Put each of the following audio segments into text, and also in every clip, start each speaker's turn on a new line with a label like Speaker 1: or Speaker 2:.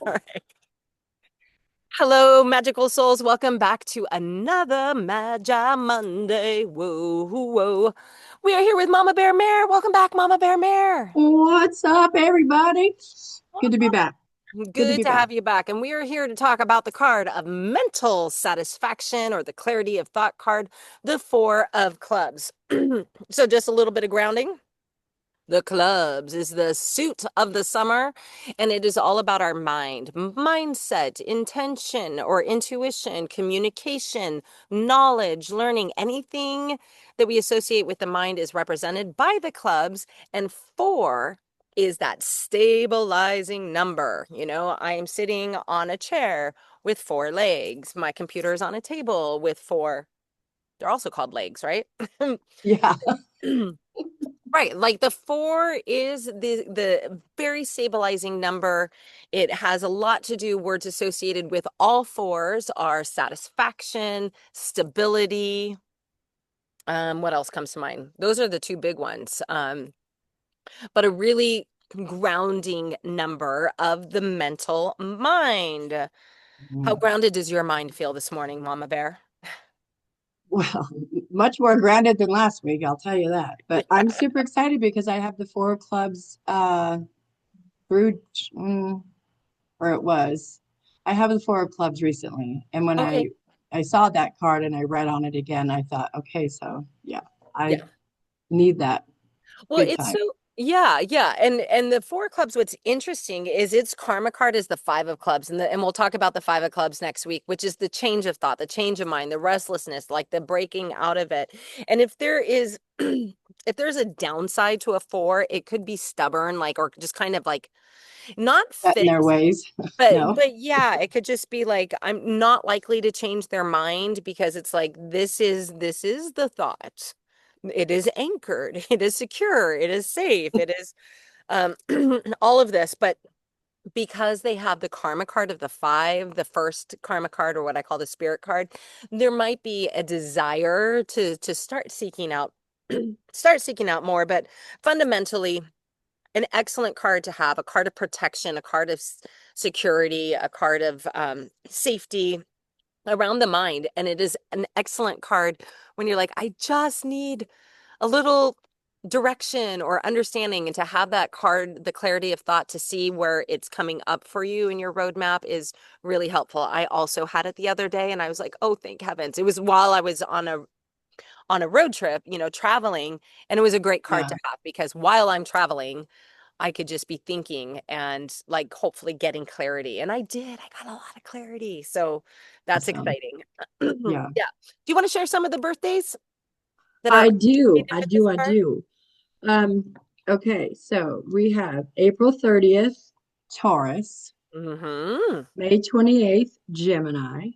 Speaker 1: All right. Hello, magical souls. Welcome back to another Magi Monday. Whoa, whoa. We are here with Mama Bear Mare. Welcome back, Mama Bear Mare.
Speaker 2: What's up, everybody? Good to be back. Good to
Speaker 1: Good
Speaker 2: be
Speaker 1: to
Speaker 2: back.
Speaker 1: have you back. And we are here to talk about the card of mental satisfaction or the clarity of thought card, the Four of Clubs. So, just a little bit of grounding. The clubs is the suit of the summer, and it is all about our mind, mindset, intention, or intuition, communication, knowledge, learning. Anything that we associate with the mind is represented by the clubs, and four is that stabilizing number. I am sitting on a chair with four legs. My computer is on a table with four. They're also called legs, right?
Speaker 2: Yeah.
Speaker 1: Right, like the four is the very stabilizing number. It has a lot to do, words associated with all fours are satisfaction, stability. What else comes to mind? Those are the two big ones. But a really grounding number of the mental mind. How
Speaker 2: Mm.
Speaker 1: grounded does your mind feel this morning, Mama Bear?
Speaker 2: Well, much more grounded than last week, I'll tell you that. But I'm super excited because I have the four clubs through, mm, or it was. I have the four of clubs recently, and when
Speaker 1: Okay.
Speaker 2: I saw that card and I read on it again, I thought, okay, so yeah, I
Speaker 1: Yeah.
Speaker 2: need that
Speaker 1: Well,
Speaker 2: big
Speaker 1: it's
Speaker 2: time.
Speaker 1: so yeah, yeah. And the four of clubs, what's interesting is its karma card is the five of clubs. And we'll talk about the five of clubs next week, which is the change of thought, the change of mind, the restlessness, like the breaking out of it. And if there is if there's a downside to a four, it could be stubborn, like or just kind of like not
Speaker 2: Set in their
Speaker 1: fixed.
Speaker 2: ways.
Speaker 1: But
Speaker 2: No.
Speaker 1: but yeah, it could just be like I'm not likely to change their mind because it's like this is the thought. It is anchored, it is secure, it is safe, it is um all of this, but because they have the karma card of the five, the first karma card or what I call the spirit card, there might be a desire to start seeking out start seeking out more, but fundamentally an excellent card to have, a card of protection, a card of security, a card of safety around the mind. And it is an excellent card when you're like, I just need a little direction or understanding, and to have that card, the clarity of thought to see where it's coming up for you in your roadmap is really helpful. I also had it the other day and I was like, oh, thank heavens. It was while I was on a road trip, traveling, and it was a great card
Speaker 2: Yeah.
Speaker 1: to have because while I'm traveling, I could just be thinking and like hopefully getting clarity. And I did. I got a lot of clarity. So that's
Speaker 2: Awesome.
Speaker 1: exciting.
Speaker 2: Yeah.
Speaker 1: Yeah. Do you want to share some of the birthdays that are
Speaker 2: I do.
Speaker 1: associated
Speaker 2: I
Speaker 1: with this
Speaker 2: do. I
Speaker 1: card?
Speaker 2: do. Okay, so we have April 30th, Taurus,
Speaker 1: Mm-hmm.
Speaker 2: May 28th, Gemini,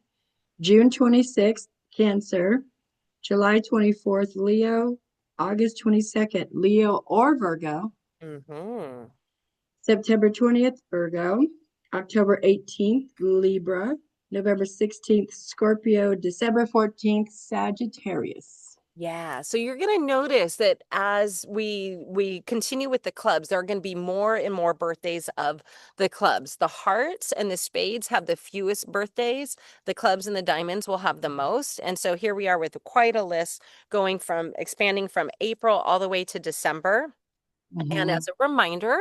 Speaker 2: June 26th, Cancer, July 24th, Leo, August 22nd, Leo or Virgo,
Speaker 1: Mm-hmm.
Speaker 2: September 20th, Virgo, October 18th, Libra, November 16th, Scorpio, December 14th, Sagittarius.
Speaker 1: Yeah, so you're going to notice that as we continue with the clubs, there are going to be more and more birthdays of the clubs. The hearts and the spades have the fewest birthdays. The clubs and the diamonds will have the most. And so here we are with quite a list going from expanding from April all the way to December. And
Speaker 2: Mhm.
Speaker 1: as a reminder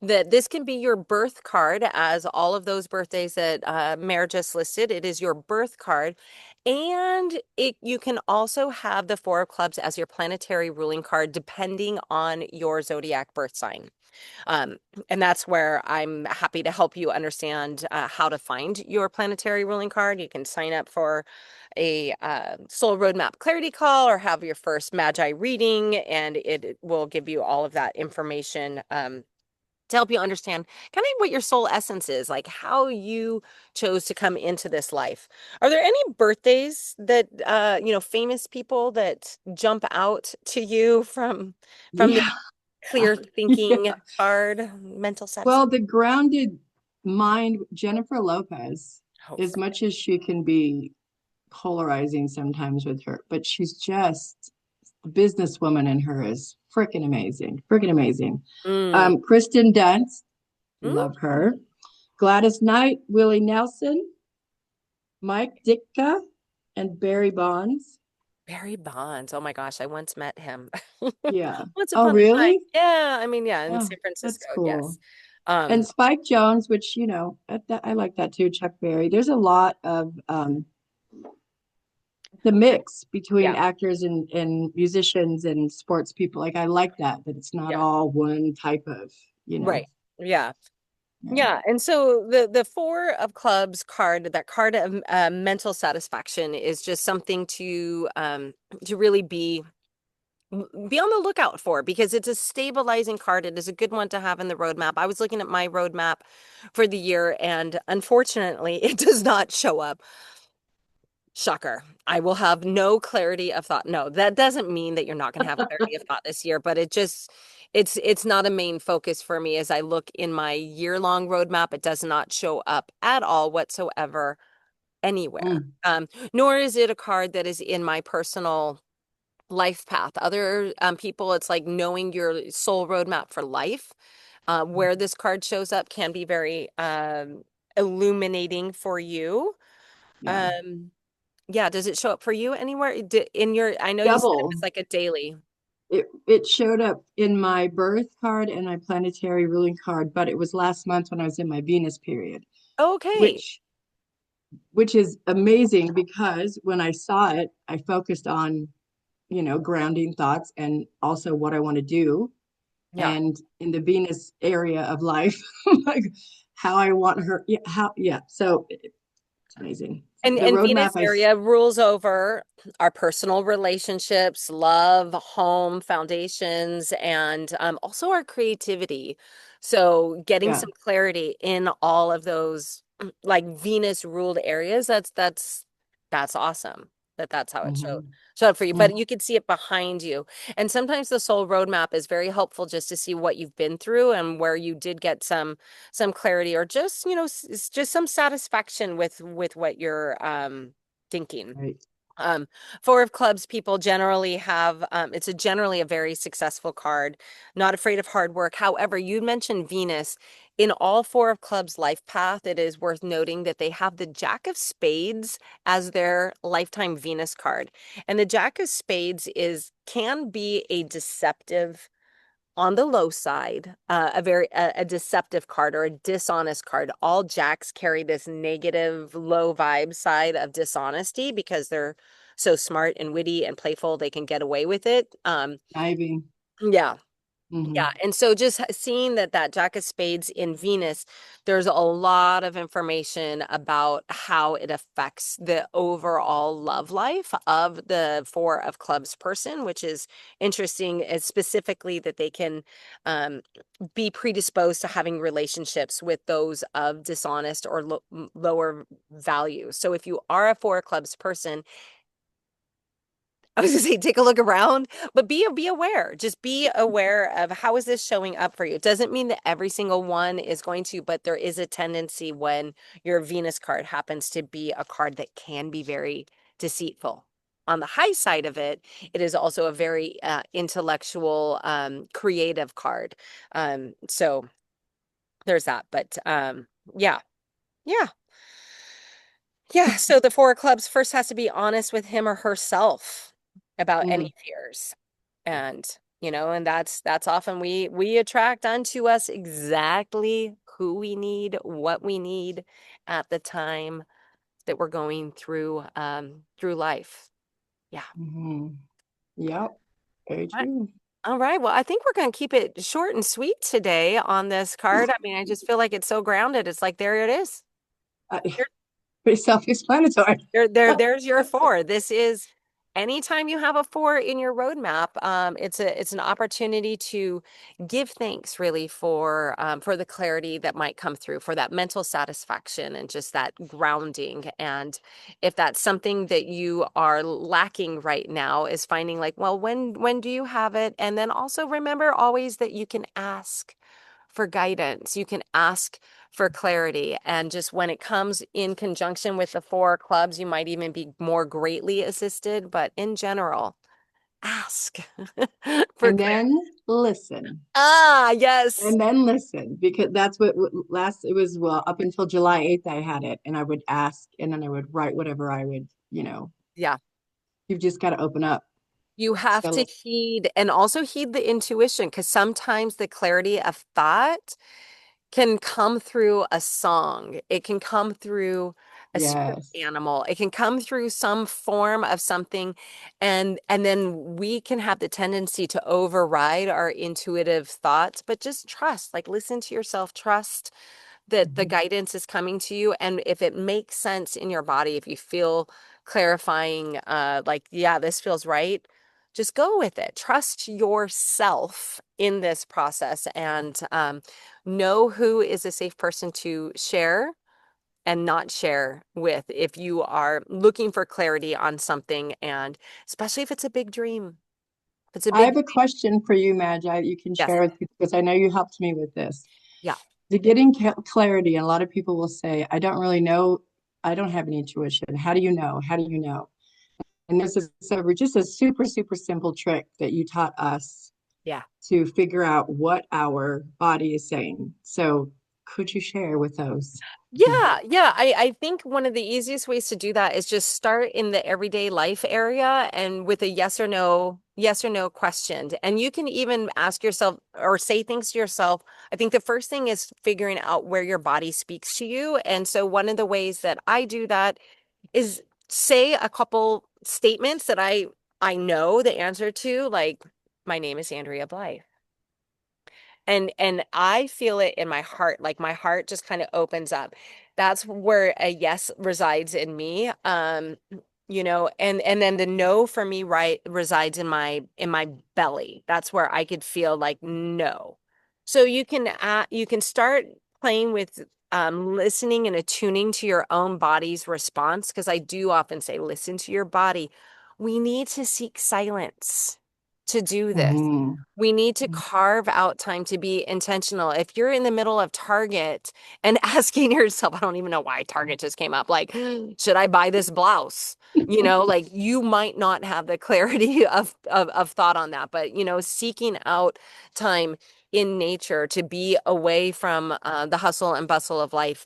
Speaker 1: that this can be your birth card, as all of those birthdays that Mare just listed, it is your birth card. And you can also have the Four of Clubs as your planetary ruling card, depending on your zodiac birth sign. Um, and that's where I'm happy to help you understand how to find your planetary ruling card. You can sign up for a soul roadmap clarity call or have your first Magi reading, and it will give you all of that information. To help you understand kind of what your soul essence is, like how you chose to come into this life. Are there any birthdays that famous people that jump out to you from
Speaker 2: Yeah.
Speaker 1: clear thinking
Speaker 2: Yeah.
Speaker 1: card, mental
Speaker 2: Well,
Speaker 1: satisfaction.
Speaker 2: the grounded mind, Jennifer Lopez,
Speaker 1: Oh,
Speaker 2: as much as she can be polarizing sometimes with her, but she's just the businesswoman in her is freaking amazing. Freaking amazing.
Speaker 1: mm,
Speaker 2: Kristen Dunst,
Speaker 1: mm,
Speaker 2: love her. Gladys Knight, Willie Nelson, Mike Ditka, and Barry Bonds.
Speaker 1: Barry Bonds. Oh my gosh, I once met him.
Speaker 2: Yeah.
Speaker 1: Once
Speaker 2: Oh,
Speaker 1: upon a time.
Speaker 2: really?
Speaker 1: Yeah, I mean, yeah, in
Speaker 2: Oh,
Speaker 1: San Francisco,
Speaker 2: that's cool.
Speaker 1: yes.
Speaker 2: And
Speaker 1: Um,
Speaker 2: Spike Jones, which, I like that too, Chuck Berry. There's a lot of the mix between
Speaker 1: yeah,
Speaker 2: actors and musicians and sports people. Like I like that it's not
Speaker 1: yeah,
Speaker 2: all one type of, you know.
Speaker 1: right. Yeah.
Speaker 2: Yeah.
Speaker 1: Yeah, and so the four of clubs card, that card of mental satisfaction is just something to really be on the lookout for because it's a stabilizing card. It is a good one to have in the roadmap. I was looking at my roadmap for the year, and unfortunately, it does not show up. Shocker. I will have no clarity of thought. No, that doesn't mean that you're not going to have clarity of thought this year, but it's not a main focus for me as I look in my year-long roadmap. It does not show up at all whatsoever anywhere.
Speaker 2: Mm,
Speaker 1: Nor is it a card that is in my personal life path. Other people, it's like knowing your soul roadmap for life. Where this card shows up can be very illuminating for you.
Speaker 2: yeah.
Speaker 1: Um, yeah, does it show up for you anywhere? In your, I know you said it was
Speaker 2: Double.
Speaker 1: like a daily.
Speaker 2: It showed up in my birth card and my planetary ruling card, but it was last month when I was in my Venus period,
Speaker 1: Okay.
Speaker 2: which which is amazing because when I saw it, I focused on, grounding thoughts and also what I want to do.
Speaker 1: Yeah.
Speaker 2: And in the Venus area of life, like how I want her. Yeah, yeah. So it's amazing. The
Speaker 1: And
Speaker 2: roadmap
Speaker 1: Venus area rules over our personal relationships, love, home, foundations, and also our creativity. So getting
Speaker 2: yeah.
Speaker 1: some clarity in all of those like Venus ruled areas, that's awesome that that's how it
Speaker 2: Hmm.
Speaker 1: showed up for you.
Speaker 2: Hmm.
Speaker 1: But you could see it behind you. And sometimes the soul roadmap is very helpful just to see what you've been through and where you did get some clarity or just just some satisfaction with what you're thinking.
Speaker 2: Right.
Speaker 1: um Four of clubs people generally have it's a generally a very successful card, not afraid of hard work. However, you mentioned Venus in all four of clubs life path. It is worth noting that they have the Jack of Spades as their lifetime Venus card, and the Jack of Spades is can be a deceptive, on the low side, a deceptive card or a dishonest card. All jacks carry this negative, low vibe side of dishonesty because they're so smart and witty and playful, they can get away with it.
Speaker 2: Ivy.
Speaker 1: Yeah. Yeah,
Speaker 2: Hmm.
Speaker 1: and so just seeing that Jack of Spades in Venus, there's a lot of information about how it affects the overall love life of the Four of Clubs person, which is interesting, as specifically that they can um, be predisposed to having relationships with those of dishonest or lower value. So if you are a Four of Clubs person, I was gonna say take a look around, but be aware. Just be aware of how is this showing up for you. It doesn't mean that every single one is going to, but there is a tendency when your Venus card happens to be a card that can be very deceitful. On the high side of it, it is also a very intellectual, creative card. So there's that. But yeah, yeah. Yeah, so the Four of Clubs first has to be honest with him or herself about any
Speaker 2: Mm,
Speaker 1: fears. And, and that's often we attract unto us exactly who we need, what we need at the time that we're going through life. Yeah.
Speaker 2: hmm. Yep. Very
Speaker 1: All right.
Speaker 2: true.
Speaker 1: All right. Well, I think we're going to keep it short and sweet today on this card. I mean, I just feel like it's so grounded. It's like there it is.
Speaker 2: Uh, Pretty self-explanatory.
Speaker 1: There's your four. This is anytime you have a four in your roadmap, it's an opportunity to give thanks really for the clarity that might come through, for that mental satisfaction and just that grounding. And if that's something that you are lacking right now, is finding like, well, when do you have it? And then also remember always that you can ask for guidance. You can ask for clarity. And just when it comes in conjunction with the four clubs, you might even be more greatly assisted. But in general, Ask for
Speaker 2: and
Speaker 1: clarity.
Speaker 2: then listen.
Speaker 1: Ah, yes.
Speaker 2: And then listen, because that's what last it was, well, up until July 8th I had it, and I would ask and then I would write whatever I would,
Speaker 1: Yeah.
Speaker 2: you've just got to open up.
Speaker 1: You have to
Speaker 2: So
Speaker 1: heed and also heed the intuition because sometimes the clarity of thought can come through a song. It can come through a spirit
Speaker 2: yes.
Speaker 1: animal. It can come through some form of something and then we can have the tendency to override our intuitive thoughts, but just trust, like listen to yourself, trust that the
Speaker 2: Mhm.
Speaker 1: guidance is coming to you. And if it makes sense in your body, if you feel clarifying, like, yeah, this feels right, just go with it. Trust yourself in this process and know who is a safe person to share and not share with if you are looking for clarity on something. And especially if it's a big dream, if it's a
Speaker 2: I
Speaker 1: big,
Speaker 2: have a question for you, Magi, that you can
Speaker 1: yes,
Speaker 2: share with me because I know you helped me with this.
Speaker 1: yeah,
Speaker 2: To getting clarity, and a lot of people will say, I don't really know, I don't have any intuition. How do you know? How do you know? And this is just a super, super simple trick that you taught us
Speaker 1: yeah.
Speaker 2: to figure out what our body is saying. So could you share with those?
Speaker 1: Yeah. I think one of the easiest ways to do that is just start in the everyday life area and with a yes or no question. And you can even ask yourself or say things to yourself. I think the first thing is figuring out where your body speaks to you. And so one of the ways that I do that is say a couple statements that I know the answer to, like my name is Andrea Blythe. And I feel it in my heart, like my heart just kind of opens up. That's where a yes resides in me. And then the no for me right resides in my belly. That's where I could feel like no. So you can start playing with listening and attuning to your own body's response because I do often say listen to your body. We need to seek silence to do this.
Speaker 2: Mhm.
Speaker 1: We need to carve out time to be intentional. If you're in the middle of Target and asking yourself, I don't even know why Target just came up, like, should I buy this blouse? Like you might not have the clarity of thought on that, but seeking out time in nature to be away from the hustle and bustle of life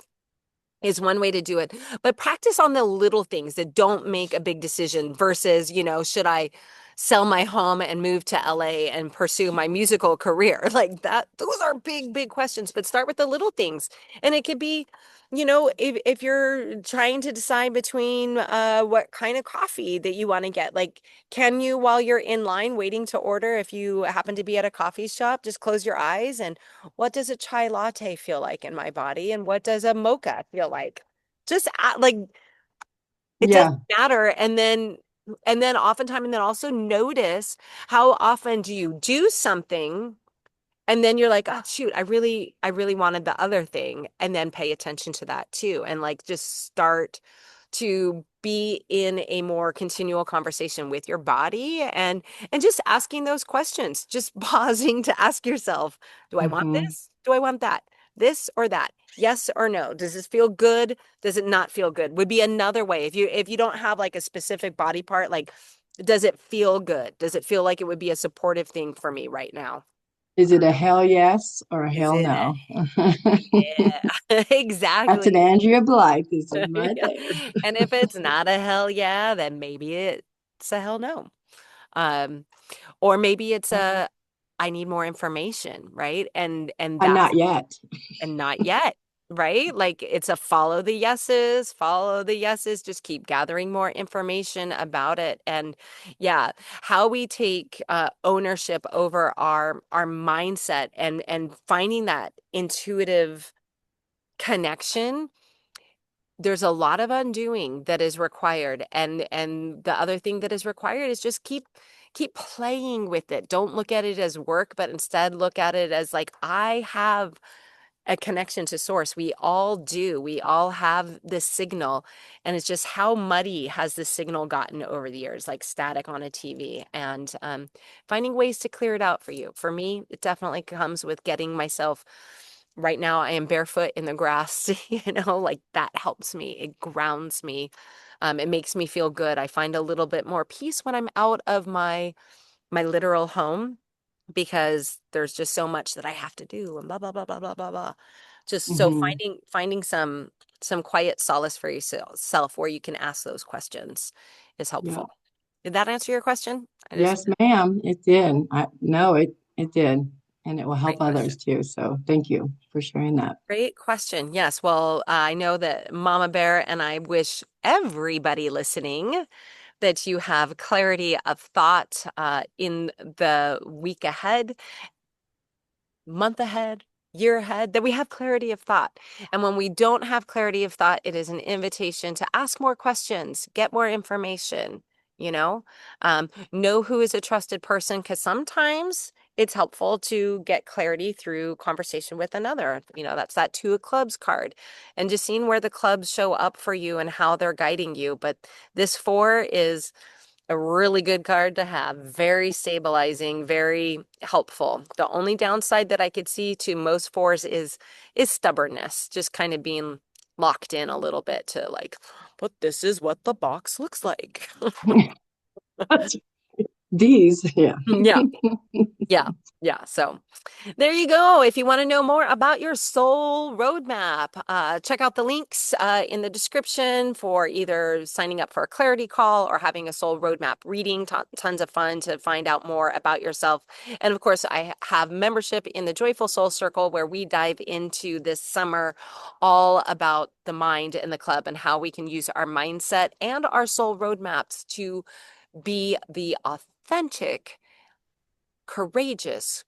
Speaker 1: is one way to do it. But practice on the little things that don't make a big decision versus, should I sell my home and move to LA and pursue my musical career? Like that, those are big, big questions. But start with the little things. And it could be, if you're trying to decide between what kind of coffee that you want to get, like, can you, while you're in line waiting to order, if you happen to be at a coffee shop, just close your eyes and what does a chai latte feel like in my body? And what does a mocha feel like? Just like it doesn't
Speaker 2: Yeah.
Speaker 1: matter. And then oftentimes, and then also notice how often do you do something and then you're like, oh shoot, I really wanted the other thing. And then pay attention to that too. And like just start to be in a more continual conversation with your body and just asking those questions, just pausing to ask yourself, do I want
Speaker 2: Hmm.
Speaker 1: this? Do I want that? This or that? Yes or no? Does this feel good? Does it not feel good? Would be another way. If you don't have like a specific body part, like does it feel good? Does it feel like it would be a supportive thing for me right now?
Speaker 2: Is it a hell yes or a
Speaker 1: Is
Speaker 2: hell
Speaker 1: it
Speaker 2: no?
Speaker 1: yeah,
Speaker 2: That's an
Speaker 1: exactly.
Speaker 2: Andrea Blythe decision right
Speaker 1: Yeah.
Speaker 2: there.
Speaker 1: And if it's not a hell yeah, then maybe it's a hell no. Um, or maybe it's a I need more information, right? And that's
Speaker 2: Not yet.
Speaker 1: and not yet, right? Like it's a follow the yeses, just keep gathering more information about it. And yeah, how we take ownership over our mindset and finding that intuitive connection, there's a lot of undoing that is required. And the other thing that is required is just keep playing with it. Don't look at it as work, but instead look at it as like I have a connection to source. We all do. We all have this signal. And it's just how muddy has this signal gotten over the years, like static on a TV, and finding ways to clear it out for you. For me, it definitely comes with getting myself. Right now, I am barefoot in the grass, like that helps me. It grounds me. It makes me feel good. I find a little bit more peace when I'm out of my my literal home because there's just so much that I have to do and blah blah blah blah blah blah blah. Just so
Speaker 2: Hmm.
Speaker 1: finding some quiet solace for yourself where you can ask those questions is
Speaker 2: Yeah.
Speaker 1: helpful. Did that answer your question? I just
Speaker 2: Yes, ma'am, it did. No, it did. And it will help
Speaker 1: Great
Speaker 2: others
Speaker 1: question.
Speaker 2: too. So thank you for sharing that.
Speaker 1: Great question. Yes. Well, I know that Mama Bear and I wish everybody listening that you have clarity of thought in the week ahead, month ahead, year ahead, that we have clarity of thought. And when we don't have clarity of thought, it is an invitation to ask more questions, get more information, you know who is a trusted person, because sometimes it's helpful to get clarity through conversation with another. That's that two of clubs card and just seeing where the clubs show up for you and how they're guiding you. But this four is a really good card to have. Very stabilizing, very helpful. The only downside that I could see to most fours is stubbornness, just kind of being locked in a little bit to like, but this is what the box looks like.
Speaker 2: These, yeah.
Speaker 1: Yeah, yeah, yeah. So there you go. If you want to know more about your soul roadmap, check out the links in the description for either signing up for a clarity call or having a soul roadmap reading. Tons of fun to find out more about yourself. And of course, I have membership in the Joyful Soul Circle where we dive into this summer all about the mind and the club and how we can use our mindset and our soul roadmaps to be the authentic, courageous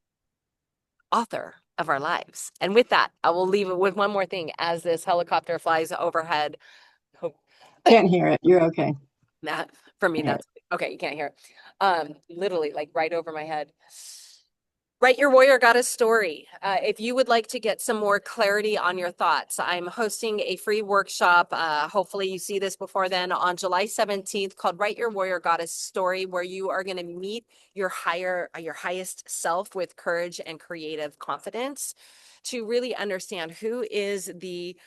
Speaker 1: author of our lives. And with that, I will leave it with one more thing as this helicopter flies overhead. Hope
Speaker 2: Can't hear it. You're okay.
Speaker 1: that for me,
Speaker 2: Hear it.
Speaker 1: that's okay. You can't hear it. Literally like right over my head. Write Your Warrior Goddess Story. If you would like to get some more clarity on your thoughts, I'm hosting a free workshop. Hopefully, you see this before then on July 17th called Write Your Warrior Goddess Story, where you are going to meet your highest self with courage and creative confidence to really understand who is the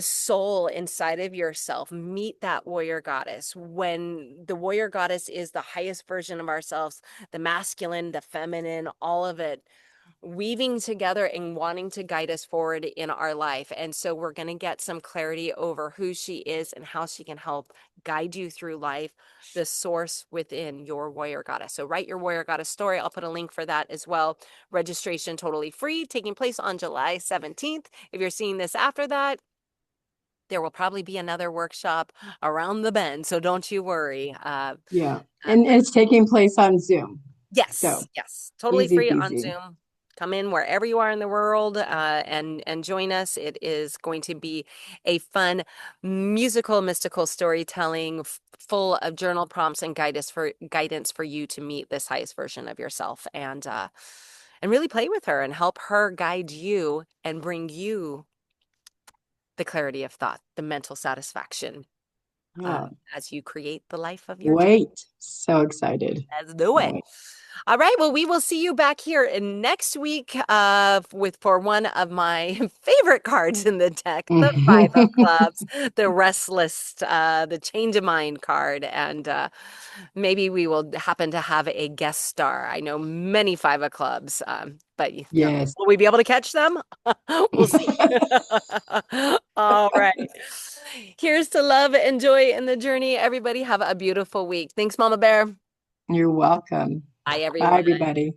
Speaker 1: soul inside of yourself. Meet that warrior goddess. When the warrior goddess is the highest version of ourselves, the masculine, the feminine, all of it weaving together and wanting to guide us forward in our life. And so we're going to get some clarity over who she is and how she can help guide you through life, the source within your warrior goddess. So write your warrior goddess story. I'll put a link for that as well. Registration totally free, taking place on July 17th. If you're seeing this after that, there will probably be another workshop around the bend. So don't you worry.
Speaker 2: Yeah. And it's taking place on Zoom. So
Speaker 1: Yes, yes, totally
Speaker 2: easy
Speaker 1: free on
Speaker 2: peasy.
Speaker 1: Zoom. Come in wherever you are in the world and join us. It is going to be a fun musical, mystical storytelling full of journal prompts and guidance for you to meet this highest version of yourself and really play with her and help her guide you and bring you the clarity of thought, the mental satisfaction
Speaker 2: Yeah.
Speaker 1: as you create the life of your dreams.
Speaker 2: Wait. So excited.
Speaker 1: Let's do
Speaker 2: Can't
Speaker 1: it.
Speaker 2: wait.
Speaker 1: All right. Well, we will see you back here in next week with for one of my favorite cards in the deck, the Five of Clubs, the Restless, the Change of Mind card, and maybe we will happen to have a guest star. I know many Five of Clubs, but
Speaker 2: Yes.
Speaker 1: will we be able to catch them? We'll see. All right. Here's to love and joy in the journey. Everybody have a beautiful week. Thanks, Mama Bear.
Speaker 2: You're welcome.
Speaker 1: Bye,
Speaker 2: Bye,
Speaker 1: everyone.
Speaker 2: everybody.